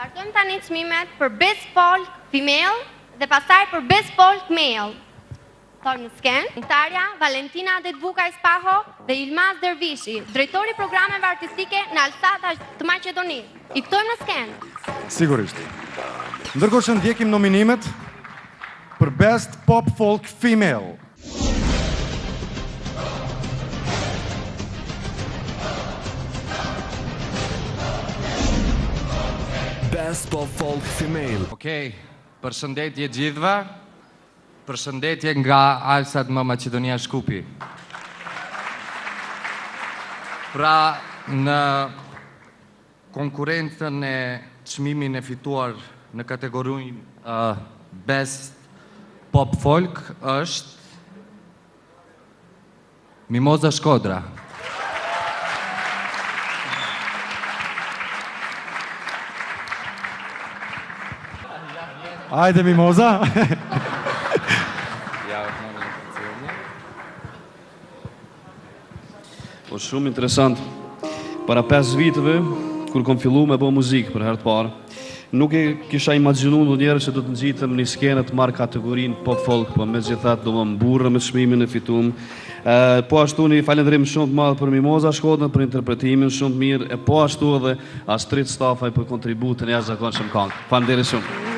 Vazhdojmë tani çmimet për Best Folk Female dhe pastaj për Best Folk Male. Thonë në sken, këngëtarja Valentina Detvuka Spaho dhe Ilmaz Dervishi, drejtori i programeve artistike në Alsat të Maqedonisë. I ftojmë në sken. Sigurisht. Ndërkohë që ndjekim nominimet për Best Pop Folk Female. Best Pop Folk Female. Okej, përshëndetje gjithëve. Përshëndetje nga Alsat më Maqedonia Shkupi. Pra, në konkurrencën e çmimin e fituar në kategorinë Best Pop Folk është Mimoza Shkodra. Ajde Mimoza. Po shumë interesant. Para 5 viteve, kur kom fillu me bo muzikë për herë të parë, nuk e kisha imagjinu në njerë që do të ngjitëm një skenë të marrë kategorinë pop folk, po me gjithat do më mburë me çmimin e fitum. Po ashtu një falendrim shumë të madh për Mimoza Shkodrën për interpretimin shumë të mirë, e po ashtu edhe Astrid Stafaj për kontributën e jashtëzakonshëm këngë. Faleminderit shumë.